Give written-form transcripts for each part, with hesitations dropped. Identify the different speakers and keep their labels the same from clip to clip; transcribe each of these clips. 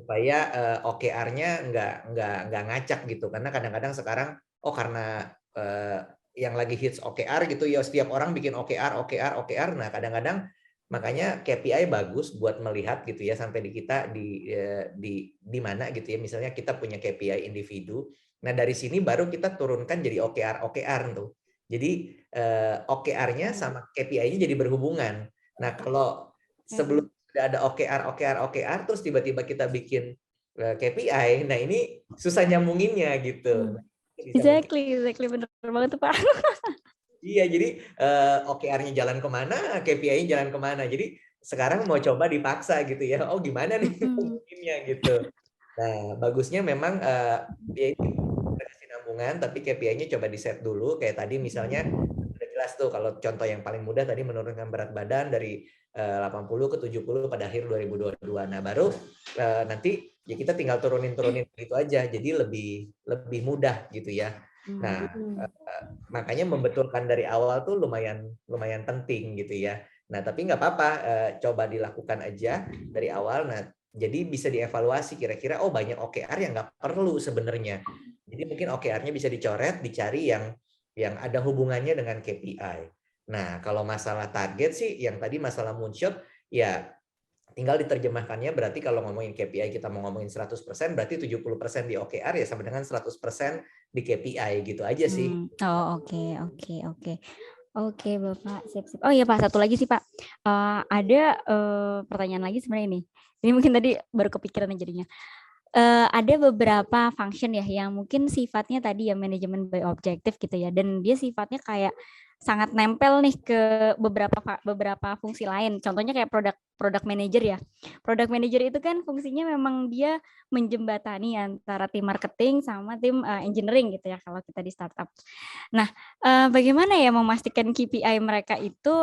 Speaker 1: supaya OKR-nya nggak ngacak gitu. Karena kadang-kadang sekarang karena yang lagi hits OKR gitu ya, setiap orang bikin OKR. Nah, kadang-kadang makanya KPI bagus buat melihat gitu ya, sampai di kita di mana gitu ya. Misalnya kita punya KPI individu. Nah, dari sini baru kita turunkan jadi OKR tuh. Jadi OKR-nya sama KPI-nya jadi berhubungan. Nah, kalau sebelum sudah ada OKR, terus tiba-tiba kita bikin KPI, nah ini susah nyambunginnya gitu.
Speaker 2: Exactly, bener banget tuh Pak.
Speaker 1: Iya, jadi OKR-nya jalan kemana, KPI-nya jalan kemana. Jadi sekarang mau coba dipaksa gitu ya. Oh, gimana nih nyambunginnya gitu. Nah, bagusnya memang ya ini kesinambungan, tapi KPI-nya coba di set dulu. Kayak tadi misalnya udah jelas tuh, kalau contoh yang paling mudah tadi menurunkan berat badan dari 80 ke 70 pada akhir 2022. Nah, baru nanti ya kita tinggal turunin gitu aja. Jadi lebih mudah gitu ya. Nah, makanya membetulkan dari awal tuh lumayan penting gitu ya. Nah, tapi nggak apa-apa, coba dilakukan aja dari awal. Nah, jadi bisa dievaluasi kira-kira banyak OKR yang nggak perlu sebenarnya. Jadi mungkin OKR-nya bisa dicoret, dicari yang ada hubungannya dengan KPI. Nah, kalau masalah target sih yang tadi masalah moonshot ya tinggal diterjemahkannya, berarti kalau ngomongin KPI kita mau ngomongin 100%, berarti 70% di OKR ya sama dengan 100% di KPI gitu aja sih.
Speaker 2: Oh, oke. Oke, Bapak, sip. Oh iya Pak, satu lagi sih Pak. Ada pertanyaan lagi sebenarnya ini. Ini mungkin tadi baru kepikiran jadinya. Ada beberapa function ya yang mungkin sifatnya tadi ya manajemen by objective gitu ya, dan dia sifatnya kayak sangat nempel nih ke beberapa fungsi lain. Contohnya kayak product manager ya. Product manager itu kan fungsinya memang dia menjembatani antara tim marketing sama tim engineering gitu ya kalau kita di startup. Nah, bagaimana ya memastikan KPI mereka itu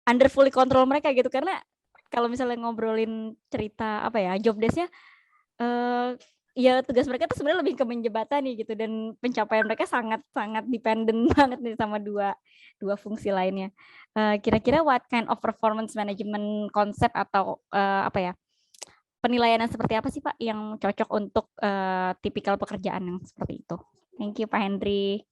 Speaker 2: under fully control mereka gitu, karena kalau misalnya ngobrolin cerita apa ya job desk-nya, ya tugas mereka tuh sebenarnya lebih ke menjembatani gitu, dan pencapaian mereka sangat dependent banget nih sama dua fungsi lainnya. Kira-kira what kind of performance management konsep atau apa ya penilaian yang seperti apa sih Pak yang cocok untuk tipikal pekerjaan yang seperti itu? Thank you Pak Henry.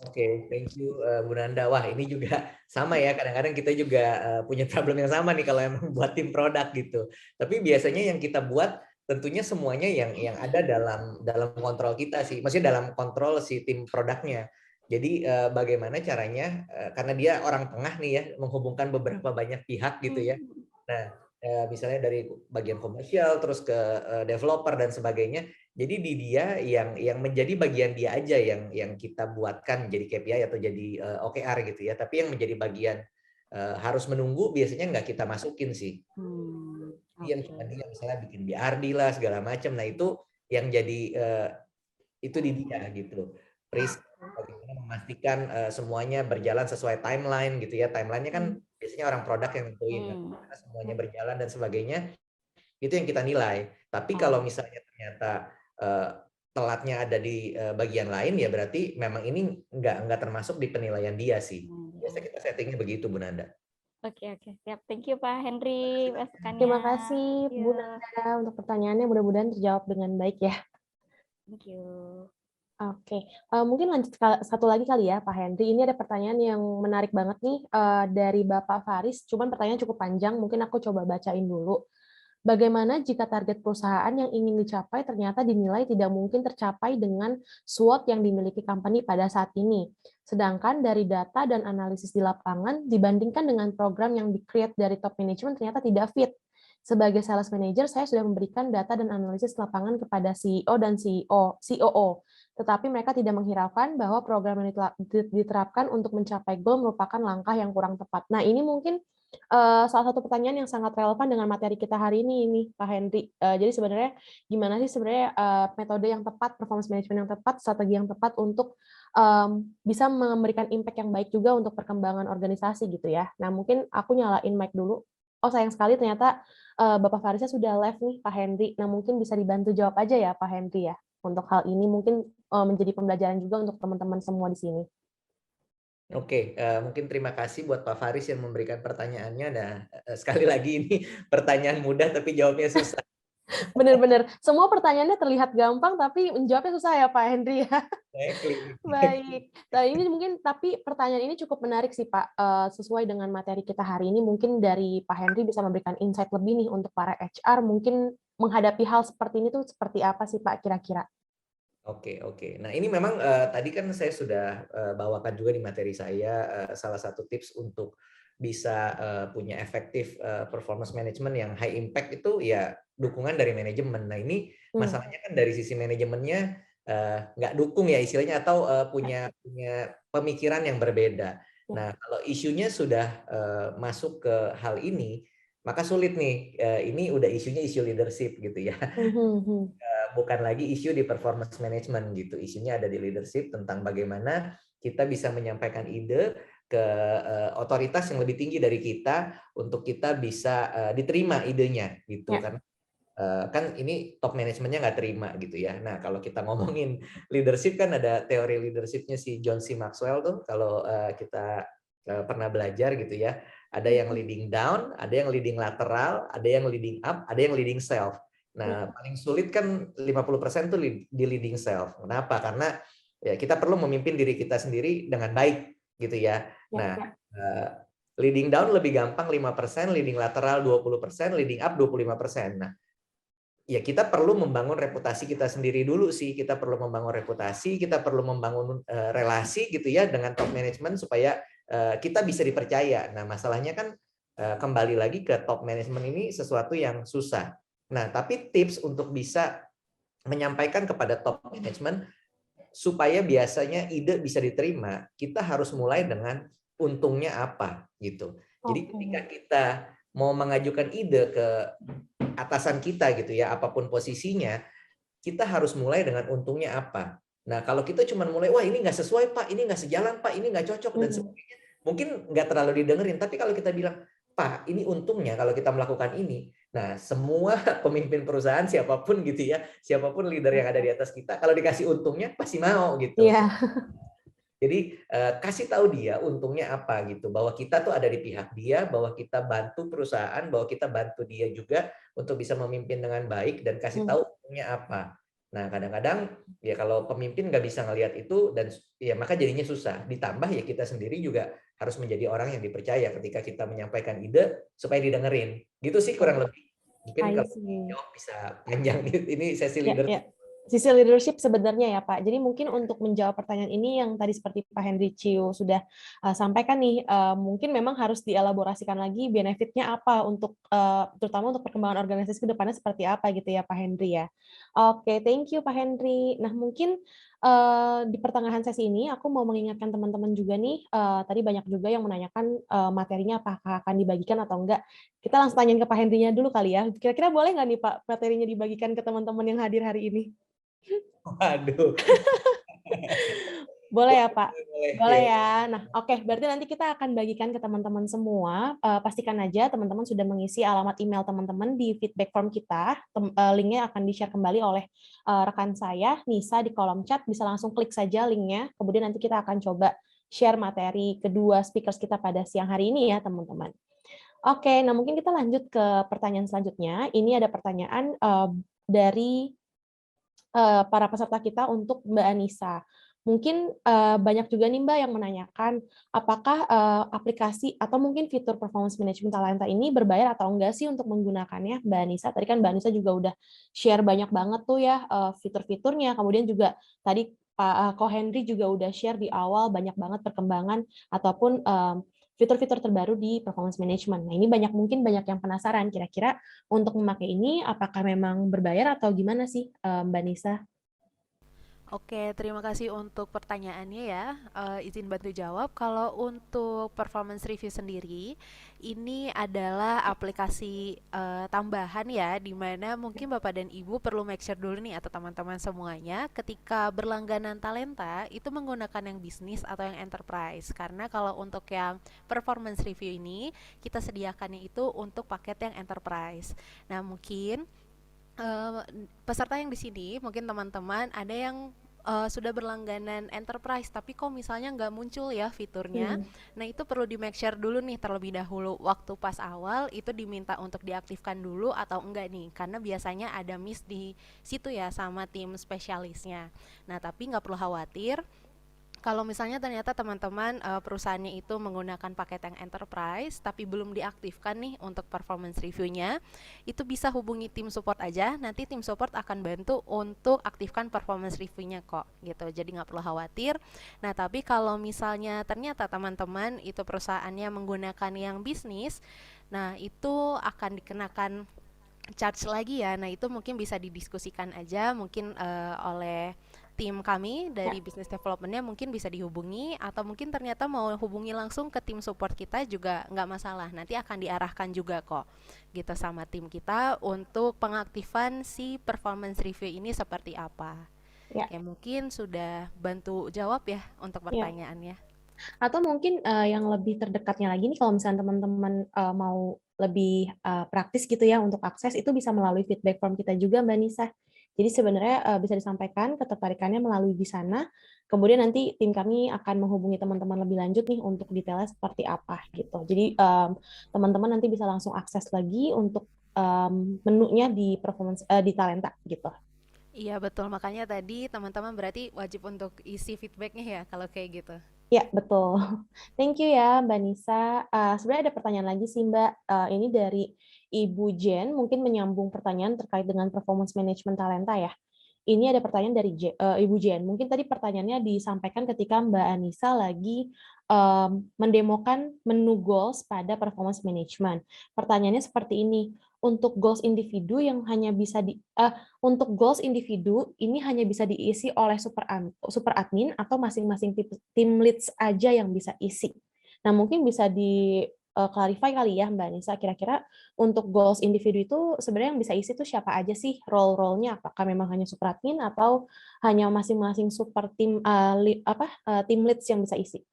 Speaker 1: Oke, thank you Bu Nanda. Wah, ini juga sama ya. Kadang-kadang kita juga punya problem yang sama nih kalau emang buat tim produk gitu. Tapi biasanya yang kita buat tentunya semuanya yang ada dalam kontrol kita sih. Maksudnya dalam kontrol si tim produknya. Jadi bagaimana caranya karena dia orang tengah nih ya, menghubungkan beberapa banyak pihak gitu ya. Nah, misalnya dari bagian komersial terus ke developer dan sebagainya. Jadi di dia yang menjadi bagian dia aja yang kita buatkan jadi KPI atau jadi OKR gitu ya. Tapi yang menjadi bagian harus menunggu biasanya nggak kita masukin sih. Yang cuma dia misalnya bikin BRD lah segala macam. Nah itu yang jadi itu di dia gitu. Bagaimana memastikan semuanya berjalan sesuai timeline gitu ya. Timelinenya kan biasanya orang produk yang nentuin. Karena semuanya berjalan dan sebagainya itu yang kita nilai. Tapi kalau misalnya ternyata telatnya ada di bagian lain ya berarti memang ini nggak termasuk di penilaian dia sih. Biasa kita settingnya begitu Bu Nanda.
Speaker 2: Oke, siap. Thank you Pak Henry masukannya.
Speaker 3: Terima kasih Bu
Speaker 2: Yeah.
Speaker 3: Nanda untuk pertanyaannya, mudah-mudahan terjawab dengan baik ya.
Speaker 2: Thank you.
Speaker 3: Oke, mungkin lanjut satu lagi kali ya Pak Henry. Ini ada pertanyaan yang menarik banget nih dari Bapak Faris, cuman pertanyaan cukup panjang, mungkin aku coba bacain dulu. Bagaimana jika target perusahaan yang ingin dicapai ternyata dinilai tidak mungkin tercapai dengan SWOT yang dimiliki company pada saat ini? Sedangkan dari data dan analisis di lapangan dibandingkan dengan program yang di-create dari top management ternyata tidak fit. Sebagai sales manager, saya sudah memberikan data dan analisis lapangan kepada CEO dan COO. Tetapi mereka tidak menghiraukan bahwa program yang diterapkan untuk mencapai goal merupakan langkah yang kurang tepat. Nah, ini mungkin salah satu pertanyaan yang sangat relevan dengan materi kita hari ini, Pak Henry. Jadi sebenarnya gimana sih sebenarnya metode yang tepat, performance management yang tepat, strategi yang tepat untuk bisa memberikan impact yang baik juga untuk perkembangan organisasi gitu ya. Nah, mungkin aku nyalain mic dulu. Oh, sayang sekali ternyata Bapak Farisnya sudah live nih, Pak Henry. Nah, mungkin bisa dibantu jawab aja ya, Pak Henry ya. Untuk hal ini mungkin menjadi pembelajaran juga untuk teman-teman semua di sini.
Speaker 1: Oke, mungkin terima kasih buat Pak Faris yang memberikan pertanyaannya. Nah, sekali lagi ini pertanyaan mudah tapi jawabnya susah.
Speaker 3: Bener-bener. Semua pertanyaannya terlihat gampang, tapi menjawabnya susah ya Pak Henry ya.
Speaker 1: Exactly.
Speaker 3: Baik. Nah, ini mungkin tapi pertanyaan ini cukup menarik sih Pak. Sesuai dengan materi kita hari ini, mungkin dari Pak Henry bisa memberikan insight lebih nih untuk para HR, mungkin menghadapi hal seperti ini tuh seperti apa sih Pak kira-kira?
Speaker 1: Oke, oke. Nah, ini memang tadi kan saya sudah bawakan juga di materi saya salah satu tips untuk bisa punya efektif performance management yang high impact itu ya dukungan dari manajemen. Nah, ini
Speaker 3: Hmm.
Speaker 1: masalahnya kan dari sisi manajemennya nggak dukung ya istilahnya atau punya pemikiran yang berbeda.
Speaker 3: Ya.
Speaker 1: Nah, kalau isunya sudah masuk ke hal ini, maka sulit nih. Ini udah isunya isu leadership gitu ya. Bukan lagi isu di performance management gitu. Isunya ada di leadership tentang bagaimana kita bisa menyampaikan ide ke otoritas yang lebih tinggi dari kita untuk kita bisa diterima idenya gitu
Speaker 3: Ya.
Speaker 1: kan. Kan ini top manajemennya nggak terima gitu ya. Nah, kalau kita ngomongin leadership kan ada teori leadershipnya si John C. Maxwell tuh kalau kita pernah belajar gitu ya. Ada yang leading down, ada yang leading lateral, ada yang leading up, ada yang leading self.
Speaker 3: Ya.
Speaker 1: Nah, paling sulit kan 50% tuh di leading self. Kenapa? Karena ya kita perlu memimpin diri kita sendiri dengan baik gitu ya.
Speaker 3: Ya.
Speaker 1: Nah,
Speaker 3: Ya.
Speaker 1: leading down lebih gampang 5%, leading lateral 20%, leading up 25%. Nah, ya kita perlu membangun reputasi kita sendiri dulu sih. Kita perlu membangun reputasi, kita perlu membangun relasi gitu ya dengan top management supaya kita bisa dipercaya. Nah, masalahnya kan kembali lagi ke top management ini sesuatu yang susah. Nah, tapi tips untuk bisa menyampaikan kepada top management supaya biasanya ide bisa diterima, kita harus mulai dengan untungnya apa gitu. Jadi ketika
Speaker 3: Oke.
Speaker 1: kita mau mengajukan ide ke atasan kita gitu ya, apapun posisinya, kita harus mulai dengan untungnya apa. Nah, kalau kita cuma mulai, wah ini nggak sesuai Pak, ini nggak sejalan Pak, ini nggak cocok dan sebagainya, mungkin nggak terlalu didengerin. Tapi kalau kita bilang, Pak, ini untungnya kalau kita melakukan ini. Nah, semua pemimpin perusahaan siapapun gitu ya, siapapun leader yang ada di atas kita, kalau dikasih untungnya pasti mau gitu.
Speaker 3: Iya.
Speaker 1: Jadi kasih tahu dia untungnya apa gitu, bahwa kita tuh ada di pihak dia, bahwa kita bantu perusahaan, bahwa kita bantu dia juga untuk bisa memimpin dengan baik dan kasih tahu untungnya apa. Nah, kadang-kadang ya kalau pemimpin nggak bisa ngelihat itu dan ya maka jadinya susah. Ditambah ya kita sendiri juga harus menjadi orang yang dipercaya ketika kita menyampaikan ide supaya didengerin. Gitu sih kurang lebih. Mungkin
Speaker 3: I
Speaker 1: kalau
Speaker 3: see.
Speaker 1: jawab bisa panjang. Ini sesi
Speaker 3: Ya, ya.
Speaker 1: leadership.
Speaker 3: Sisi leadership sebenarnya ya Pak. Jadi mungkin untuk menjawab pertanyaan ini yang tadi seperti Pak Henry Ciu sudah sampaikan nih, mungkin memang harus dielaborasikan lagi benefitnya apa untuk terutama untuk perkembangan organisasi ke depannya seperti apa gitu ya Pak Henry ya. Oke, thank you Pak Henry. Nah mungkin di pertengahan sesi ini aku mau mengingatkan teman-teman juga nih, tadi banyak juga yang menanyakan materinya apakah akan dibagikan atau enggak. Kita langsung tanyain ke Pak Henry-nya dulu kali ya. Kira-kira boleh nggak nih Pak materinya dibagikan ke teman-teman yang hadir hari ini?
Speaker 1: Waduh.
Speaker 3: Boleh ya, Pak?
Speaker 1: Boleh,
Speaker 3: Boleh
Speaker 1: ya.
Speaker 3: ya. Nah, oke, berarti nanti kita akan bagikan ke teman-teman semua. Pastikan aja teman-teman sudah mengisi alamat email teman-teman di feedback form kita. Linknya akan di-share kembali oleh rekan saya, Nisa, di kolom chat. Bisa langsung klik saja linknya. Kemudian nanti kita akan coba share materi kedua speakers kita pada siang hari ini ya, teman-teman. Oke, nah mungkin kita lanjut ke pertanyaan selanjutnya. Ini ada pertanyaan dari para peserta kita untuk Mbak Anissa. Mungkin banyak juga nih Mbak yang menanyakan apakah aplikasi atau mungkin fitur performance management Talenta ini berbayar atau enggak sih untuk menggunakannya, Mbak Anissa. Tadi kan Mbak Anissa juga udah share banyak banget tuh ya fitur-fiturnya. Kemudian juga tadi Pak Ko Henry juga udah share di awal banyak banget perkembangan ataupun fitur-fitur terbaru di performance management. Nah, ini mungkin banyak yang penasaran kira-kira untuk memakai ini apakah memang berbayar atau gimana sih Mbak Nisa?
Speaker 4: Oke, terima kasih untuk pertanyaannya ya. Izin bantu jawab. Kalau untuk performance review sendiri, ini adalah aplikasi tambahan ya, di mana mungkin Bapak dan Ibu perlu make sure dulu nih atau teman-teman semuanya, ketika berlangganan Talenta itu menggunakan yang bisnis atau yang enterprise. Karena kalau untuk yang performance review ini, kita sediakannya itu untuk paket yang enterprise. Nah, mungkin peserta yang di sini mungkin teman-teman ada yang sudah berlangganan enterprise, tapi kok misalnya nggak muncul ya fiturnya. Nah, itu perlu di make sure dulu nih terlebih dahulu. Waktu pas awal itu diminta untuk diaktifkan dulu atau enggak nih, karena biasanya ada miss di situ ya sama tim spesialisnya. Nah, tapi nggak perlu khawatir. Kalau misalnya ternyata teman-teman perusahaannya itu menggunakan paket yang enterprise tapi belum diaktifkan nih untuk performance review-nya, itu bisa hubungi tim support aja. Nanti tim support akan bantu untuk aktifkan performance review-nya kok, gitu. Jadi nggak perlu khawatir. Nah, tapi kalau misalnya ternyata teman-teman itu perusahaannya menggunakan yang bisnis, nah itu akan dikenakan charge lagi ya. Nah, itu mungkin bisa didiskusikan aja mungkin oleh tim kami dari business development-nya, mungkin bisa dihubungi, atau mungkin ternyata mau hubungi langsung ke tim support kita juga nggak masalah. Nanti akan diarahkan juga kok gitu sama tim kita untuk pengaktifan si performance review ini seperti apa.
Speaker 3: Ya.
Speaker 4: Ya, mungkin sudah bantu jawab ya untuk pertanyaannya.
Speaker 3: Atau mungkin yang lebih terdekatnya lagi nih, kalau misalnya teman-teman mau lebih praktis gitu ya untuk akses, itu bisa melalui feedback form kita juga, Mbak Nisa. Jadi sebenarnya bisa disampaikan ketertarikannya melalui di sana, kemudian nanti tim kami akan menghubungi teman-teman lebih lanjut nih untuk detailnya seperti apa gitu. Jadi teman-teman nanti bisa langsung akses lagi untuk menunya di performance di Talenta gitu.
Speaker 4: Iya betul, makanya tadi teman-teman berarti wajib untuk isi feedbacknya ya kalau kayak gitu.
Speaker 3: Ya, betul. Thank you ya, Mbak Nisa. Sebenarnya ada pertanyaan lagi sih, Mbak. Ini dari Ibu Jen, mungkin menyambung pertanyaan terkait dengan performance management talenta ya. Ini ada pertanyaan dari Ibu Jen. Mungkin tadi pertanyaannya disampaikan ketika Mbak Anissa lagi mendemokan menu goals pada performance management. Pertanyaannya seperti ini. Untuk goals individu yang hanya bisa untuk goals individu ini hanya bisa diisi oleh super admin atau masing-masing tim leads aja yang bisa isi. Nah, mungkin bisa di clarify kali ya Mbak Nisa, kira-kira untuk goals individu itu sebenarnya yang bisa isi itu siapa aja sih role-role-nya? Apakah memang hanya super admin atau hanya masing-masing super tim tim leads yang bisa isi?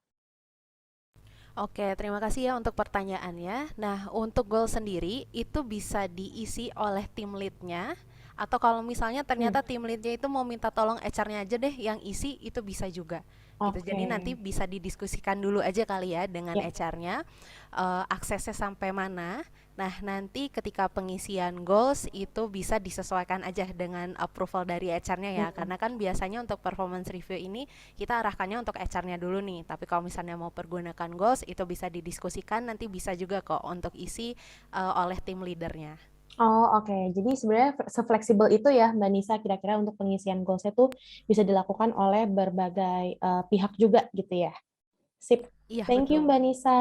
Speaker 4: Oke, terima kasih ya untuk pertanyaannya. Nah, untuk goal sendiri itu bisa diisi oleh tim lead-nya, atau kalau misalnya ternyata tim lead-nya itu mau minta tolong HR-nya aja deh yang isi, itu bisa juga. Gitu. Jadi nanti bisa didiskusikan dulu aja kali ya dengan HR-nya, aksesnya sampai mana. Nah, nanti ketika pengisian goals itu bisa disesuaikan aja dengan approval dari HR-nya ya. Karena kan biasanya untuk performance review ini kita arahkannya untuk HR-nya dulu nih. Tapi kalau misalnya mau pergunakan goals itu bisa didiskusikan, nanti bisa juga kok untuk isi oleh tim leadernya.
Speaker 3: Oh, oke. Jadi sebenarnya se-fleksibel itu ya Mbak Nisa, kira-kira untuk pengisian goals itu bisa dilakukan oleh berbagai pihak juga gitu ya. Sip.
Speaker 4: Iya,
Speaker 3: Thank you
Speaker 4: betul.
Speaker 3: Mbak Nisa.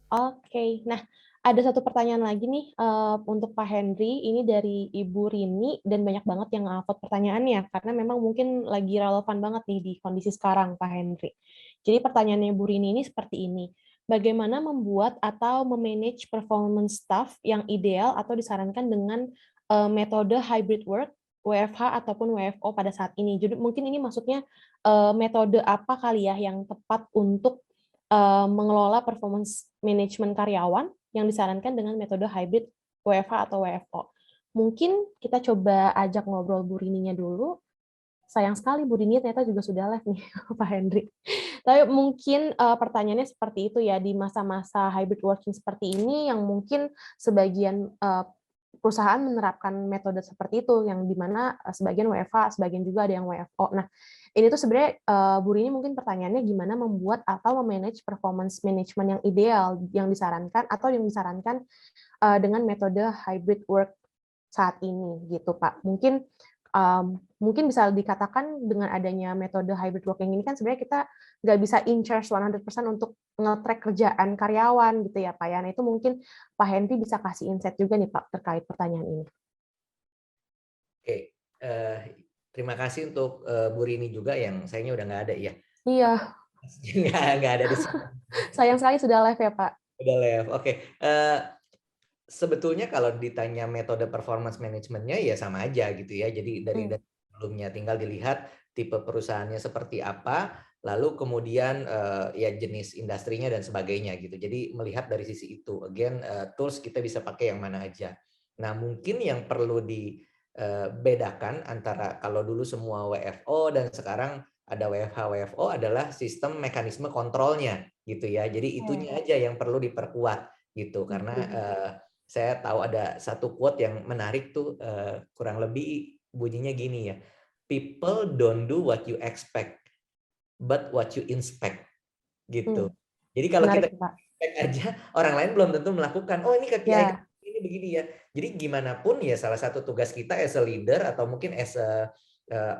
Speaker 3: Oke. Nah, ada satu pertanyaan lagi nih untuk Pak Henry. Ini dari Ibu Rini dan banyak banget yang upload pertanyaannya karena memang mungkin lagi relevan banget nih di kondisi sekarang Pak Henry. Jadi pertanyaannya Ibu Rini ini seperti ini. Bagaimana membuat atau memanage performance staff yang ideal atau disarankan dengan metode hybrid work, WFH ataupun WFO pada saat ini. Jadi mungkin ini maksudnya metode apa kali ya yang tepat untuk mengelola performance management karyawan yang disarankan dengan metode hybrid WFH atau WFO. Mungkin kita coba ajak ngobrol Bu Rininya dulu. Sayang sekali Bu Rini ternyata juga sudah live nih Pak Hendrik. Tapi mungkin pertanyaannya seperti itu ya, di masa-masa hybrid working seperti ini yang mungkin sebagian perusahaan menerapkan metode seperti itu, yang dimana sebagian WFH, sebagian juga ada yang WFO. Nah, ini tuh sebenarnya Bu Rini mungkin pertanyaannya gimana membuat atau memanage performance management yang ideal yang disarankan atau yang disarankan dengan metode hybrid work saat ini gitu Pak. Mungkin bisa dikatakan dengan adanya metode hybrid working ini kan sebenarnya kita nggak bisa in charge 100% untuk nge-track kerjaan karyawan gitu ya Pak ya. Nah itu mungkin Pak Henry bisa kasih insight juga nih Pak terkait pertanyaan ini.
Speaker 1: Oke, terima kasih untuk Bu Rini juga yang sayangnya udah nggak ada ya.
Speaker 3: Iya.
Speaker 1: nggak ada di sini.
Speaker 3: Sayang sekali sudah live ya Pak.
Speaker 1: Udah live. Oke. Sebetulnya kalau ditanya metode performance manajemennya ya sama aja gitu ya. Jadi dari sebelumnya tinggal dilihat tipe perusahaannya seperti apa, lalu kemudian ya jenis industrinya dan sebagainya gitu. Jadi melihat dari sisi itu. Again, tools kita bisa pakai yang mana aja. Nah, mungkin yang perlu bedakan antara kalau dulu semua WFO dan sekarang ada WFH WFO adalah sistem mekanisme kontrolnya gitu ya. Jadi itunya aja yang perlu diperkuat gitu karena saya tahu ada satu quote yang menarik tuh kurang lebih bunyinya gini ya. People don't do what you expect but what you inspect gitu. Jadi kalau kita expect aja orang lain belum tentu melakukan. Oh ini KPI ini begini ya. Jadi gimana pun ya salah satu tugas kita as a leader atau mungkin as a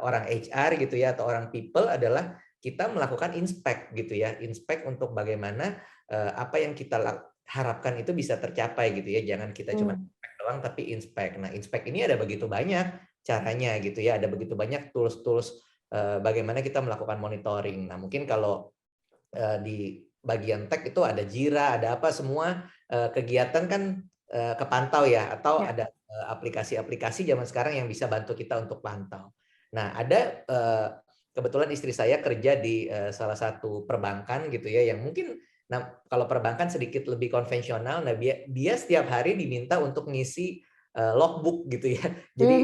Speaker 1: orang HR gitu ya atau orang people adalah kita melakukan inspect gitu ya. Inspect untuk bagaimana apa yang kita harapkan itu bisa tercapai gitu ya. Jangan kita cuma inspect doang tapi inspect. Nah, inspect ini ada begitu banyak caranya gitu ya. Ada begitu banyak tools-tools bagaimana kita melakukan monitoring. Nah, mungkin kalau di bagian tech itu ada Jira, ada apa semua kegiatan kan kepantau ya atau ada aplikasi-aplikasi zaman sekarang yang bisa bantu kita untuk pantau. Nah, ada kebetulan istri saya kerja di salah satu perbankan gitu ya yang mungkin kalau perbankan sedikit lebih konvensional, nah dia setiap hari diminta untuk ngisi logbook gitu ya. Jadi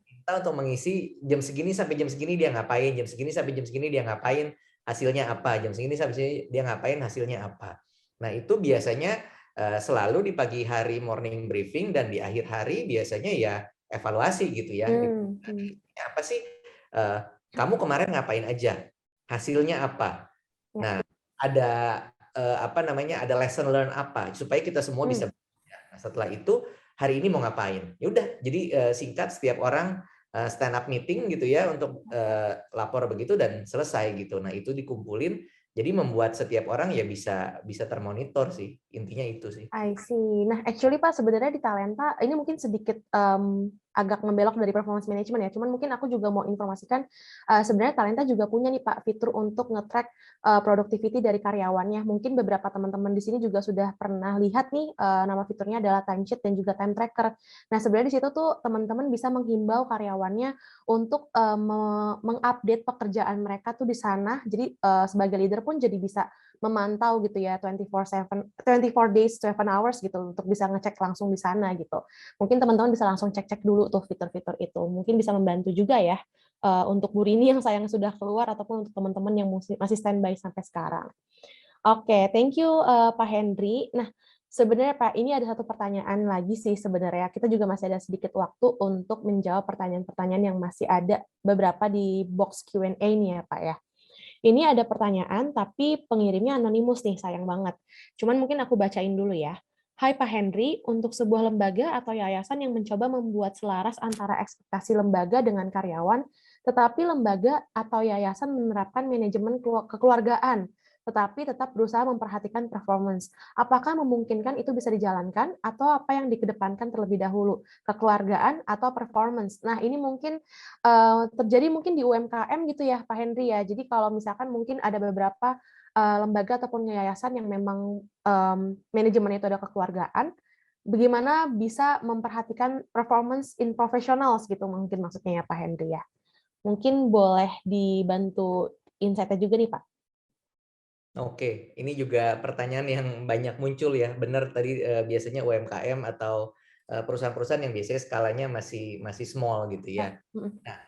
Speaker 1: minta untuk mengisi jam segini sampai jam segini dia ngapain, jam segini sampai jam segini dia ngapain, hasilnya apa, jam segini sampai sini dia ngapain, hasilnya apa. Nah, itu biasanya selalu di pagi hari morning briefing dan di akhir hari biasanya ya evaluasi gitu ya. Apa sih kamu kemarin ngapain aja? Hasilnya apa? Nah, ada apa namanya? Ada lesson learn apa supaya kita semua bisa belajar. Nah, setelah itu hari ini mau ngapain? Ya udah, jadi singkat setiap orang stand up meeting gitu ya untuk lapor begitu dan selesai gitu. Nah, itu dikumpulin jadi membuat setiap orang ya bisa termonitor sih. Intinya itu sih.
Speaker 3: I see. Nah, actually Pak, sebenarnya di Talenta ini mungkin sedikit agak ngebelok dari performance management ya. Cuman mungkin aku juga mau informasikan sebenarnya Talenta juga punya nih Pak fitur untuk nge-track productivity dari karyawannya. Mungkin beberapa teman-teman di sini juga sudah pernah lihat nih nama fiturnya adalah timesheet dan juga time tracker. Nah, sebenarnya di situ tuh teman-teman bisa menghimbau karyawannya untuk mengupdate pekerjaan mereka tuh di sana. Jadi sebagai leader pun jadi bisa memantau gitu ya 24 days 7 hours gitu untuk bisa ngecek langsung di sana gitu. Mungkin teman-teman bisa langsung cek-cek dulu tuh fitur-fitur itu. Mungkin bisa membantu juga ya untuk Bu Rini yang sayang sudah keluar ataupun untuk teman-teman yang masih standby sampai sekarang. Oke, thank you Pak Henry. Nah, sebenarnya Pak, ini ada satu pertanyaan lagi sih sebenarnya. Kita juga masih ada sedikit waktu untuk menjawab pertanyaan-pertanyaan yang masih ada beberapa di box Q&A nih ya Pak ya. Ini ada pertanyaan, tapi pengirimnya anonimus nih, sayang banget. Cuman mungkin aku bacain dulu ya. Hai Pak Henry, untuk sebuah lembaga atau yayasan yang mencoba membuat selaras antara ekspektasi lembaga dengan karyawan, tetapi lembaga atau yayasan menerapkan manajemen kekeluargaan, tetapi tetap berusaha memperhatikan performance. Apakah memungkinkan itu bisa dijalankan, atau apa yang dikedepankan terlebih dahulu, kekeluargaan atau performance? Nah, ini mungkin terjadi mungkin di UMKM gitu ya, Pak Henry ya. Jadi kalau misalkan mungkin ada beberapa lembaga ataupun yayasan yang memang manajemen itu ada kekeluargaan, bagaimana bisa memperhatikan performance in professionals gitu mungkin maksudnya ya, Pak Henry ya. Mungkin boleh dibantu insight-nya juga nih, Pak.
Speaker 1: Oke, ini juga pertanyaan yang banyak muncul ya. Benar tadi biasanya UMKM atau perusahaan-perusahaan yang biasanya skalanya masih small gitu ya. Nah,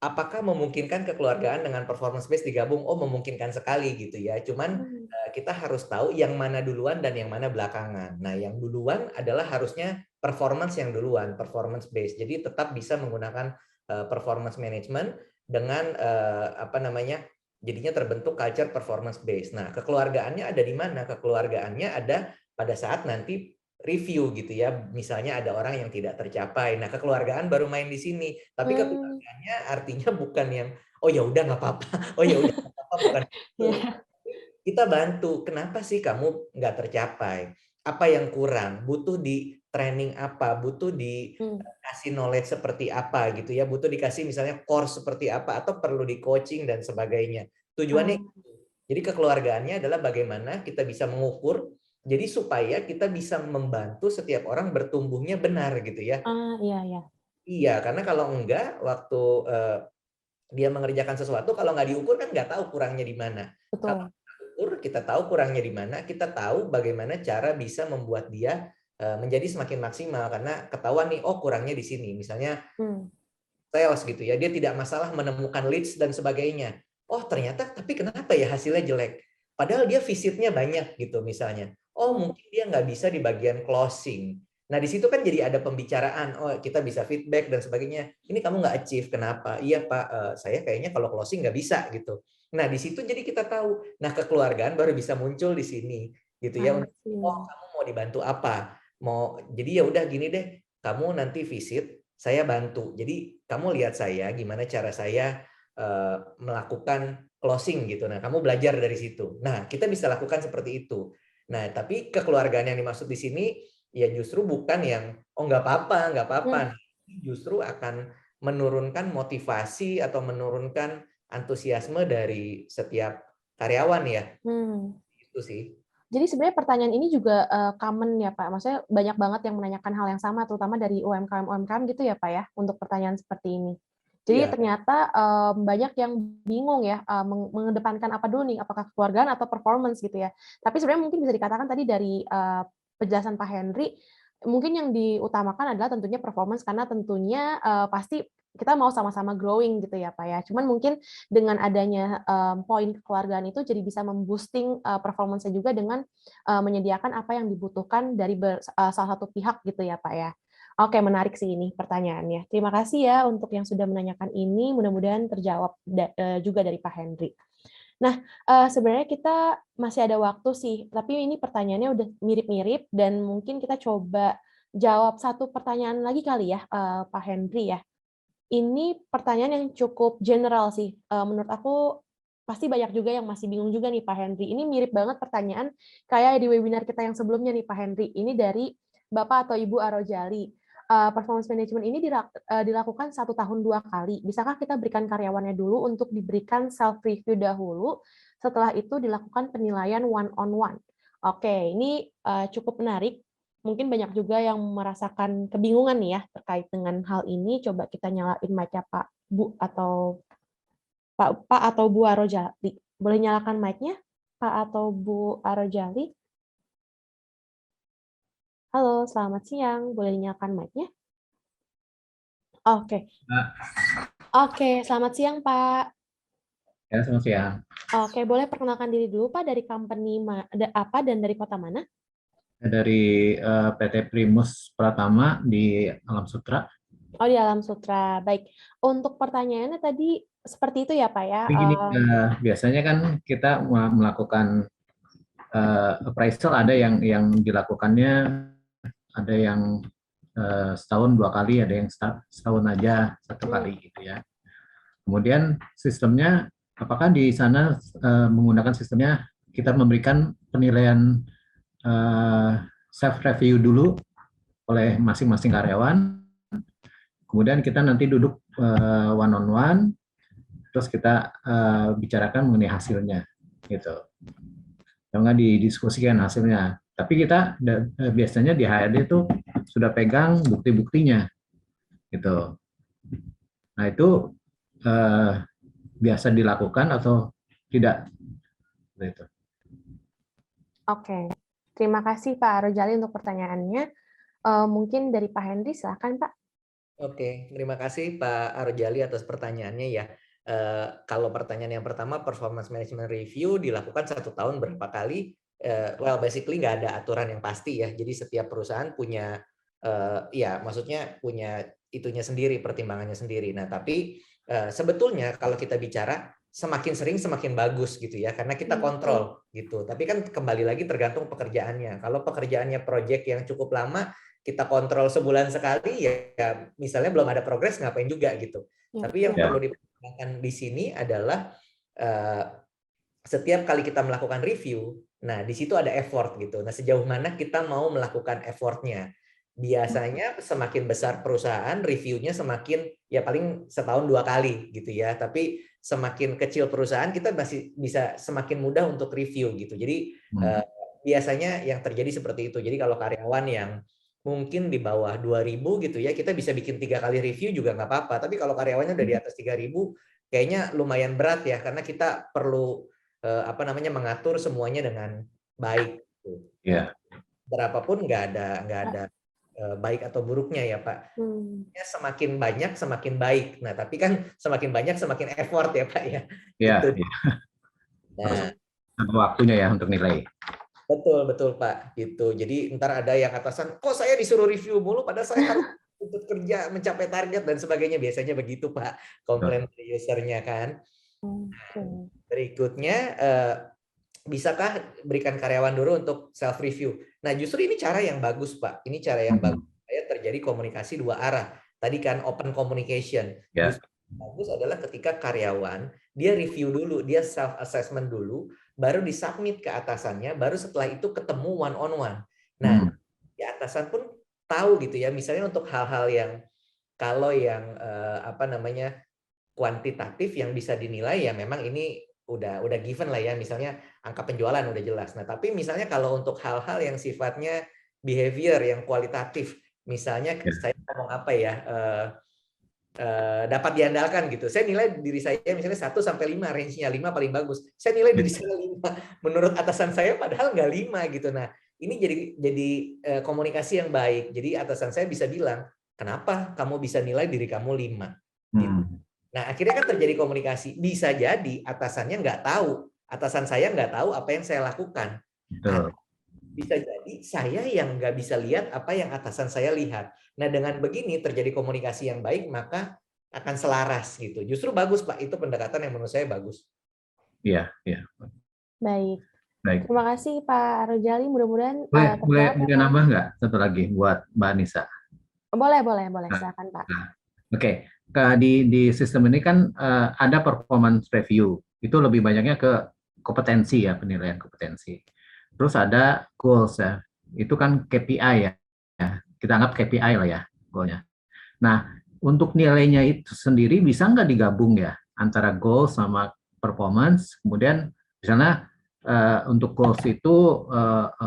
Speaker 1: apakah memungkinkan kekeluargaan dengan performance base digabung? Oh, memungkinkan sekali gitu ya. Cuman kita harus tahu yang mana duluan dan yang mana belakangan. Nah, yang duluan adalah harusnya performance yang duluan, performance base. Jadi tetap bisa menggunakan performance management dengan apa namanya? Jadinya terbentuk culture performance base. Nah, kekeluargaannya ada di mana? Kekeluargaannya ada pada saat nanti review gitu ya. Misalnya ada orang yang tidak tercapai. Nah, kekeluargaan baru main di sini. Tapi kekeluargaannya artinya bukan yang oh ya udah nggak apa-apa. Oh ya udah nggak apa-apa, bukan itu. Kita bantu. Kenapa sih kamu nggak tercapai? Apa yang kurang? Butuh di training apa? Butuh dikasih knowledge seperti apa gitu ya? Butuh dikasih misalnya course seperti apa atau perlu di coaching dan sebagainya. Tujuannya itu. Jadi kekeluargaannya adalah bagaimana kita bisa mengukur jadi supaya kita bisa membantu setiap orang bertumbuhnya benar gitu ya.
Speaker 3: Iya.
Speaker 1: Iya, karena kalau enggak waktu dia mengerjakan sesuatu kalau nggak diukur kan nggak tahu kurangnya di mana. Kalau ukur kita tahu kurangnya di mana, kita tahu bagaimana cara bisa membuat dia menjadi semakin maksimal karena ketahuan nih, oh kurangnya di sini. Misalnya
Speaker 3: Hmm.
Speaker 1: sales gitu ya, dia tidak masalah menemukan leads dan sebagainya. Oh ternyata, tapi kenapa ya hasilnya jelek? Padahal dia visitnya banyak gitu misalnya. Oh mungkin dia nggak bisa di bagian closing. Nah di situ kan jadi ada pembicaraan. Oh kita bisa feedback dan sebagainya. Ini kamu nggak achieve, kenapa? Iya Pak, saya kayaknya kalau closing nggak bisa gitu. Nah di situ jadi kita tahu. Nah kekeluargaan baru bisa muncul di sini gitu ya.
Speaker 3: I
Speaker 1: Oh
Speaker 3: see.
Speaker 1: kamu mau dibantu apa? Jadi ya udah gini deh. Kamu nanti visit, saya bantu. Jadi kamu lihat saya gimana cara saya melakukan closing gitu. Nah, kamu belajar dari situ. Nah, kita bisa lakukan seperti itu. Nah, tapi kekeluargaan yang dimaksud di sini ya justru bukan yang oh nggak apa-apa, nggak apa-apa.
Speaker 3: Hmm.
Speaker 1: Justru akan menurunkan motivasi atau menurunkan antusiasme dari setiap karyawan ya.
Speaker 3: Hmm.
Speaker 1: Itu sih.
Speaker 3: Jadi sebenarnya pertanyaan ini juga common ya Pak. Maksudnya banyak banget yang menanyakan hal yang sama, terutama dari UMKM gitu ya Pak ya, untuk pertanyaan seperti ini. Jadi
Speaker 1: Iya.
Speaker 3: ternyata banyak yang bingung ya mengedepankan apa dulu nih, apakah kekeluargaan atau performance gitu ya. Tapi sebenarnya mungkin bisa dikatakan tadi dari penjelasan Pak Henry, mungkin yang diutamakan adalah tentunya performance karena tentunya pasti kita mau sama-sama growing gitu ya Pak ya. Cuman mungkin dengan adanya poin kekeluargaan itu jadi bisa memboosting performance-nya juga dengan menyediakan apa yang dibutuhkan dari salah satu pihak gitu ya Pak ya. Oke, menarik sih ini pertanyaannya. Terima kasih ya untuk yang sudah menanyakan ini. Mudah-mudahan terjawab juga dari Pak Henry. Nah, sebenarnya kita masih ada waktu sih, tapi ini pertanyaannya udah mirip-mirip dan mungkin kita coba jawab satu pertanyaan lagi kali ya, Pak Henry ya. Ini pertanyaan yang cukup general sih. Menurut aku pasti banyak juga yang masih bingung juga nih Pak Henry. Ini mirip banget pertanyaan kayak di webinar kita yang sebelumnya nih Pak Henry. Ini dari Bapak atau Ibu Arojali. Performance management ini dilakukan 1 tahun 2 kali. Bisakah kita berikan karyawannya dulu untuk diberikan self review dahulu, setelah itu dilakukan penilaian one on one. Oke, ini cukup menarik. Mungkin banyak juga yang merasakan kebingungan nih ya terkait dengan hal ini. Coba kita nyalain mic-nya Pak, Bu, atau Pak atau Bu Arojali. Boleh nyalakan mic-nya, Pak atau Bu Arojali? Halo, selamat siang. Boleh nyalakan mic-nya? Oke. Oke, selamat siang, Pak.
Speaker 5: Ya, selamat siang.
Speaker 3: Oke, boleh perkenalkan diri dulu, Pak, dari company apa dan dari kota mana?
Speaker 5: Dari PT Primus Pratama di Alam Sutra.
Speaker 3: Oh, di Alam Sutra. Baik. Untuk pertanyaannya tadi seperti itu ya, Pak ya?
Speaker 5: Begini, biasanya kan kita melakukan appraisal, ada yang dilakukannya, ada yang setahun 2 kali, ada yang setahun aja 1 kali gitu ya. Kemudian sistemnya, apakah di sana menggunakan sistemnya kita memberikan penilaian self review dulu oleh masing-masing karyawan, kemudian kita nanti duduk one on one, terus kita bicarakan mengenai hasilnya gitu. Jangan didiskusikan hasilnya, tapi kita biasanya di HRD itu sudah pegang bukti-buktinya gitu. Nah itu biasa dilakukan atau tidak gitu.
Speaker 3: Oke. Terima kasih Pak Arojali untuk pertanyaannya. Mungkin dari Pak Henry, silakan Pak.
Speaker 1: Oke, terima kasih Pak Arojali atas pertanyaannya ya. Kalau pertanyaan yang pertama, performance management review dilakukan 1 tahun berapa kali? Well, basically nggak ada aturan yang pasti ya. Jadi setiap perusahaan punya, ya maksudnya punya itunya sendiri, pertimbangannya sendiri. Nah, tapi sebetulnya kalau kita bicara semakin sering semakin bagus gitu ya, karena kita kontrol gitu. Tapi kan kembali lagi tergantung pekerjaannya. Kalau pekerjaannya project yang cukup lama, kita kontrol sebulan sekali ya misalnya belum ada progres ngapain juga gitu. Tapi yang perlu diperhatikan di sini adalah setiap kali kita melakukan review, nah di situ ada effort gitu. Nah sejauh mana kita mau melakukan effortnya. Biasanya semakin besar perusahaan, reviewnya semakin ya paling setahun 2 kali gitu ya. Tapi semakin kecil perusahaan kita masih bisa semakin mudah untuk review gitu. Jadi biasanya yang terjadi seperti itu. Jadi kalau karyawan yang mungkin di bawah 2.000 gitu ya, kita bisa bikin 3 kali review juga nggak apa-apa. Tapi kalau karyawannya udah di atas 3.000, kayaknya lumayan berat ya, karena kita perlu mengatur semuanya dengan baik.
Speaker 5: Ya.
Speaker 1: berapapun nggak ada baik atau buruknya ya Pak. Ya, semakin banyak semakin baik. Nah tapi kan semakin banyak semakin effort ya Pak ya.
Speaker 5: Ya,
Speaker 1: Gitu.
Speaker 5: ya. Harus
Speaker 1: Nah
Speaker 5: ada waktunya ya untuk nilai.
Speaker 1: betul Pak. Gitu. Jadi ntar ada yang atasan, kok saya disuruh review mulu, padahal saya harus untuk kerja mencapai target dan sebagainya. Biasanya begitu Pak. Komplain dari usernya kan. Berikutnya bisakah berikan karyawan dulu untuk self review? Nah, justru ini cara yang bagus, Pak. Ini cara yang bagus supaya terjadi komunikasi dua arah. Tadi kan open communication.
Speaker 5: Ya.
Speaker 1: Justru yang bagus adalah ketika karyawan dia review dulu, dia self assessment dulu, baru disubmit ke atasannya, baru setelah itu ketemu one on one. Nah, di atasan pun tahu gitu ya, misalnya untuk hal-hal yang kalau yang kuantitatif yang bisa dinilai ya memang ini udah given lah ya, misalnya angka penjualan udah jelas. Nah, tapi misalnya kalau untuk hal-hal yang sifatnya behavior yang kualitatif, misalnya saya ngomong apa ya, dapat diandalkan gitu. Saya nilai diri saya misalnya 1 sampai 5, range-nya 5 paling bagus. Saya nilai diri saya 5. Menurut atasan saya padahal nggak 5 gitu. Nah, ini jadi komunikasi yang baik. Jadi atasan saya bisa bilang, "Kenapa kamu bisa nilai diri kamu 5?" Gitu. Nah, akhirnya kan terjadi komunikasi. Bisa jadi atasannya nggak tahu, atasan saya nggak tahu apa yang saya lakukan. Atau bisa jadi saya yang nggak bisa lihat apa yang atasan saya lihat. Nah, dengan begini terjadi komunikasi yang baik, maka akan selaras gitu. Justru bagus, Pak. Itu pendekatan yang menurut saya bagus.
Speaker 5: Iya, iya.
Speaker 3: Baik.
Speaker 5: Baik.
Speaker 3: Terima kasih Pak Rojali. Mudah-mudahan
Speaker 5: boleh nambah nggak satu lagi buat Mbak Anissa?
Speaker 3: Boleh. Silakan Pak.
Speaker 5: Oke. Di sistem ini kan ada performance review. Itu lebih banyaknya ke kompetensi ya, penilaian kompetensi. Terus ada goals ya. Itu kan KPI ya. Kita anggap KPI lah ya goalnya. Nah, untuk nilainya itu sendiri bisa nggak digabung ya antara goals sama performance. Kemudian misalnya untuk goals itu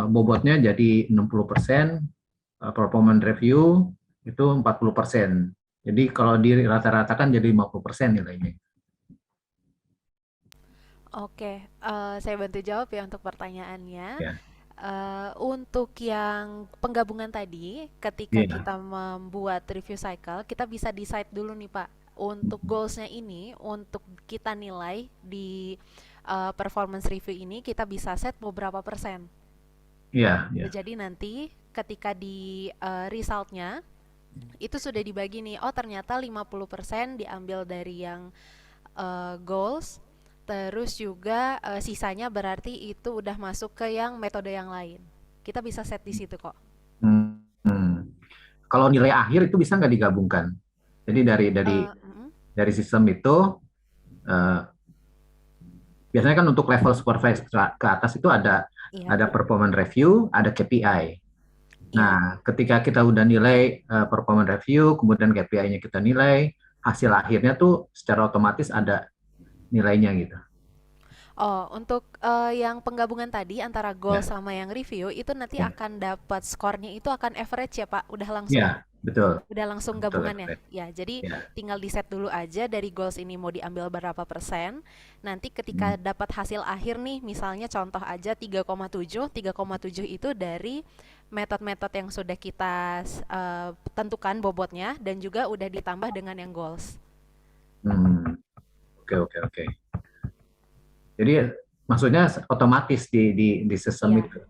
Speaker 5: bobotnya jadi 60%, performance review itu 40%. Jadi kalau dirata-ratakan jadi 50% nilainya.
Speaker 4: Oke, saya bantu jawab ya untuk pertanyaannya.
Speaker 5: Ya.
Speaker 4: Untuk yang penggabungan tadi, ketika kita membuat review cycle, kita bisa decide dulu nih Pak, untuk goals-nya ini, untuk kita nilai di performance review ini, kita bisa set beberapa persen.
Speaker 5: Iya.
Speaker 4: Jadi nanti ketika di result-nya, itu sudah dibagi nih, oh ternyata 50% diambil dari yang goals, terus juga sisanya berarti itu udah masuk ke yang metode yang lain. Kita bisa set di situ kok.
Speaker 5: Kalau nilai akhir itu bisa nggak digabungkan? Jadi dari sistem itu biasanya kan untuk level supervisor ke atas itu ada performance review, ada KPI. Nah, ketika kita udah nilai performance review, kemudian KPI-nya kita nilai, hasil akhirnya tuh secara otomatis ada nilainya gitu.
Speaker 4: Oh, untuk yang penggabungan tadi antara goal sama yang review itu nanti akan dapat skornya itu akan average ya Pak, udah langsung.
Speaker 5: Iya, betul.
Speaker 4: Udah langsung gabungannya. Ya, jadi tinggal di set dulu aja dari goals ini mau diambil berapa persen. Nanti ketika dapat hasil akhir nih, misalnya contoh aja 3,7 itu dari metode-metode yang sudah kita tentukan bobotnya dan juga udah ditambah dengan yang goals.
Speaker 5: Oke. Jadi maksudnya otomatis di sistem itu.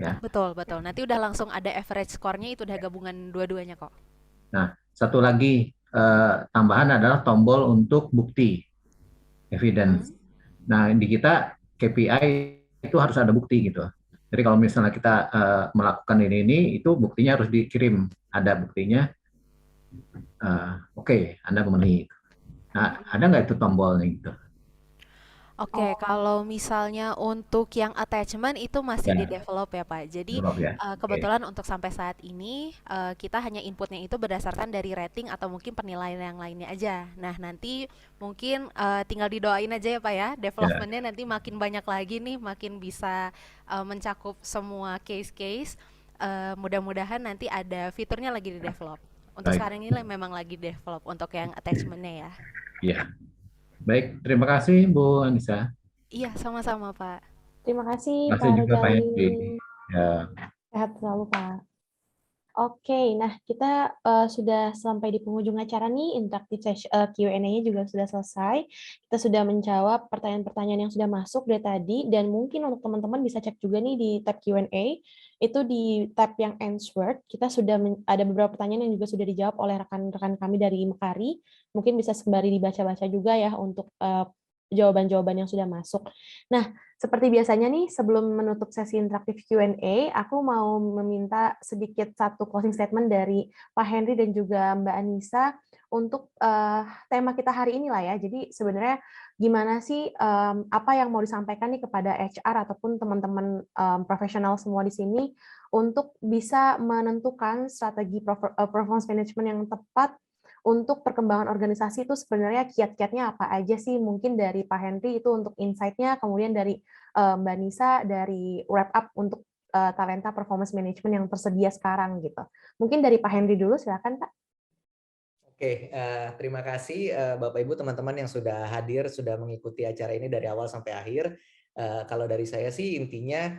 Speaker 5: Ya.
Speaker 4: Betul. Nanti udah langsung ada average score-nya, itu udah gabungan dua-duanya kok.
Speaker 5: Nah, satu lagi tambahan adalah tombol untuk bukti, evidence. Nah, di kita KPI itu harus ada bukti gitu. Jadi kalau misalnya kita melakukan ini, itu buktinya harus dikirim. Ada buktinya, oke, Anda memenuhi. Nah, ada nggak itu tombolnya gitu?
Speaker 4: Oke, kalau misalnya untuk yang attachment itu masih di develop ya Pak. Jadi kebetulan untuk sampai saat ini kita hanya inputnya itu berdasarkan dari rating atau mungkin penilaian yang lainnya aja. Nah nanti mungkin tinggal didoain aja ya Pak ya, developmentnya nanti makin banyak lagi nih, makin bisa mencakup semua case-case. Mudah-mudahan nanti ada fiturnya lagi di develop. Untuk sekarang ini memang lagi develop untuk yang attachmentnya ya.
Speaker 5: Iya. Baik, terima kasih Bu Anissa.
Speaker 4: Iya, sama-sama Pak.
Speaker 3: Terima kasih
Speaker 5: Pak Rojali. Ya.
Speaker 3: Sehat selalu, Pak. Oke, nah kita sudah sampai di penghujung acara nih, interaktif Q&A-nya juga sudah selesai. Kita sudah menjawab pertanyaan-pertanyaan yang sudah masuk dari tadi, dan mungkin untuk teman-teman bisa cek juga nih di tab Q&A, itu di tab yang answered, kita sudah ada beberapa pertanyaan yang juga sudah dijawab oleh rekan-rekan kami dari Mekari, mungkin bisa sembari dibaca-baca juga ya untuk jawaban-jawaban yang sudah masuk. Nah, seperti biasanya nih, sebelum menutup sesi interaktif Q&A, aku mau meminta sedikit satu closing statement dari Pak Henry dan juga Mbak Anissa untuk tema kita hari ini lah ya. Jadi sebenarnya gimana sih apa yang mau disampaikan nih kepada HR ataupun teman-teman profesional semua di sini untuk bisa menentukan strategi performance management yang tepat untuk perkembangan organisasi itu sebenarnya kiat-kiatnya apa aja sih? Mungkin dari Pak Henry itu untuk insight-nya, kemudian dari Mbak Nisa dari wrap up untuk talenta performance management yang tersedia sekarang gitu. Mungkin dari Pak Henry dulu, silakan Pak.
Speaker 1: Oke, terima kasih Bapak Ibu teman-teman yang sudah hadir, sudah mengikuti acara ini dari awal sampai akhir. Kalau dari saya sih intinya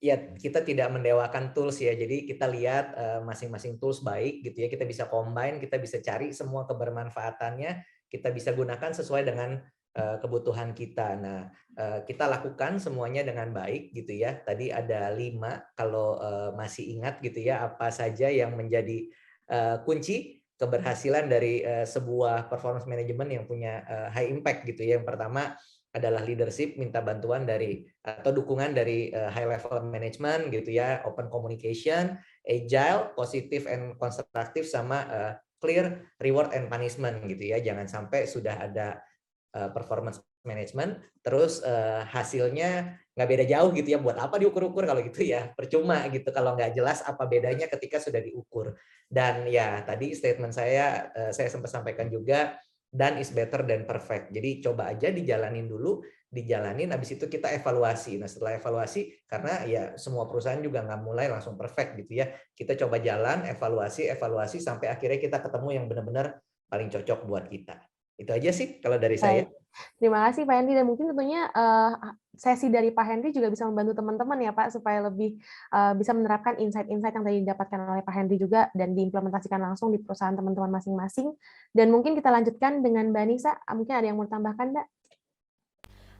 Speaker 1: ya kita tidak mendewakan tools ya. Jadi kita lihat masing-masing tools baik gitu ya. Kita bisa combine, kita bisa cari semua kebermanfaatannya, kita bisa gunakan sesuai dengan kebutuhan kita. Nah, kita lakukan semuanya dengan baik gitu ya. Tadi ada 5 kalau masih ingat gitu ya, apa saja yang menjadi kunci keberhasilan dari sebuah performance management yang punya high impact gitu ya. Yang pertama adalah leadership, minta bantuan dari atau dukungan dari high level management gitu ya, open communication, agile, positive and constructive, sama clear reward and punishment gitu ya. Jangan sampai sudah ada performance management terus hasilnya nggak beda jauh gitu ya. Buat apa diukur-ukur kalau gitu ya, percuma gitu kalau nggak jelas apa bedanya ketika sudah diukur. Dan ya tadi statement saya sempat sampaikan juga, done is better than perfect. Jadi coba aja dijalanin dulu, dijalanin, habis itu kita evaluasi. Nah setelah evaluasi, karena ya semua perusahaan juga nggak mulai langsung perfect gitu ya, kita coba jalan, evaluasi sampai akhirnya kita ketemu yang benar-benar paling cocok buat kita. Itu aja sih kalau dari saya.
Speaker 3: Baik. Terima kasih Pak Henry, dan mungkin tentunya sesi dari Pak Henry juga bisa membantu teman-teman ya Pak, supaya lebih bisa menerapkan insight-insight yang tadi didapatkan oleh Pak Henry juga dan diimplementasikan langsung di perusahaan teman-teman masing-masing. Dan mungkin kita lanjutkan dengan Mbak Nisa, mungkin ada yang mau tambahkan Mbak?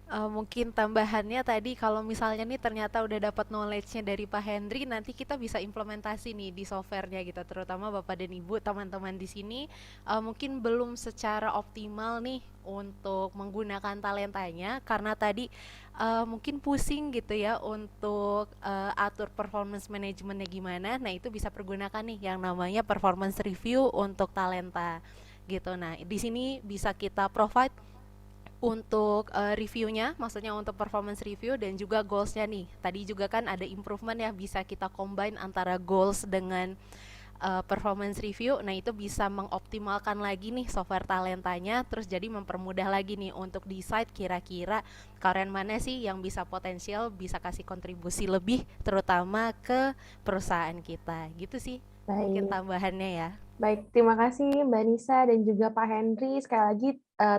Speaker 4: Mungkin tambahannya tadi kalau misalnya nih ternyata udah dapat knowledge-nya dari Pak Henry, nanti kita bisa implementasi nih di softwarenya gitu, terutama Bapak dan Ibu teman-teman di sini mungkin belum secara optimal nih untuk menggunakan talentanya karena tadi mungkin pusing gitu ya untuk atur performance manajemennya gimana. Nah itu bisa pergunakan nih yang namanya performance review untuk talenta gitu. Nah di sini bisa kita provide untuk reviewnya, maksudnya untuk performance review dan juga goals-nya nih. Tadi juga kan ada improvement ya, bisa kita combine antara goals dengan performance review. Nah itu bisa mengoptimalkan lagi nih software talentanya, terus jadi mempermudah lagi nih untuk decide kira-kira kalian mana sih yang bisa potensial, bisa kasih kontribusi lebih, terutama ke perusahaan kita. Gitu sih. Mungkin tambahannya ya.
Speaker 3: Baik, terima kasih Mbak Nisa dan juga Pak Henry. Sekali lagi,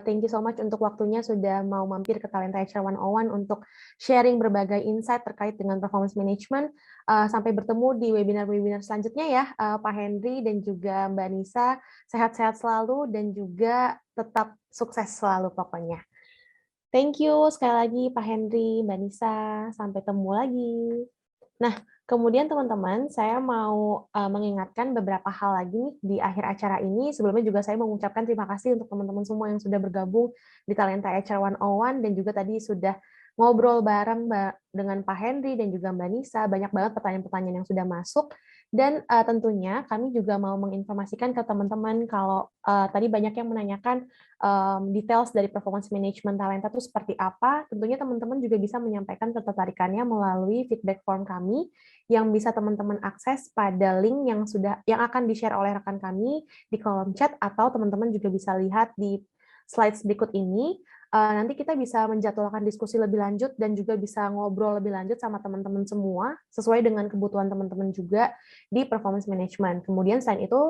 Speaker 3: thank you so much untuk waktunya sudah mau mampir ke Talenta HR 101 untuk sharing berbagai insight terkait dengan performance management. Sampai bertemu di webinar-webinar selanjutnya ya, Pak Henry dan juga Mbak Nisa. Sehat-sehat selalu dan juga tetap sukses selalu pokoknya. Thank you sekali lagi Pak Henry, Mbak Nisa. Sampai ketemu lagi. Nah, kemudian teman-teman, saya mau mengingatkan beberapa hal lagi nih di akhir acara ini. Sebelumnya juga saya mengucapkan terima kasih untuk teman-teman semua yang sudah bergabung di Talenta HR 101 dan juga tadi sudah ngobrol bareng dengan Pak Henry dan juga Mbak Nisa. Banyak banget pertanyaan-pertanyaan yang sudah masuk. Dan tentunya kami juga mau menginformasikan ke teman-teman kalau tadi banyak yang menanyakan details dari performance management talenta itu seperti apa. Tentunya teman-teman juga bisa menyampaikan ketertarikannya melalui feedback form kami yang bisa teman-teman akses pada link yang akan di-share oleh rekan kami di kolom chat, atau teman-teman juga bisa lihat di slides berikut ini. Nanti kita bisa menjadwalkan diskusi lebih lanjut dan juga bisa ngobrol lebih lanjut sama teman-teman semua sesuai dengan kebutuhan teman-teman juga di performance management. Kemudian selain itu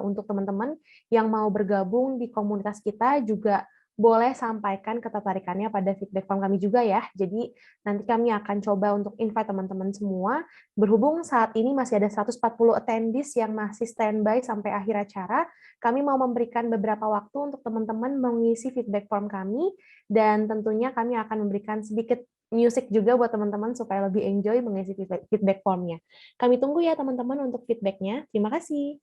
Speaker 3: untuk teman-teman yang mau bergabung di komunitas kita juga boleh sampaikan ketertarikannya pada feedback form kami juga ya. Jadi nanti kami akan coba untuk invite teman-teman semua. Berhubung saat ini masih ada 140 attendees yang masih standby sampai akhir acara, kami mau memberikan beberapa waktu untuk teman-teman mengisi feedback form kami, dan tentunya kami akan memberikan sedikit music juga buat teman-teman supaya lebih enjoy mengisi feedback formnya. Kami tunggu ya teman-teman untuk feedbacknya. Terima kasih.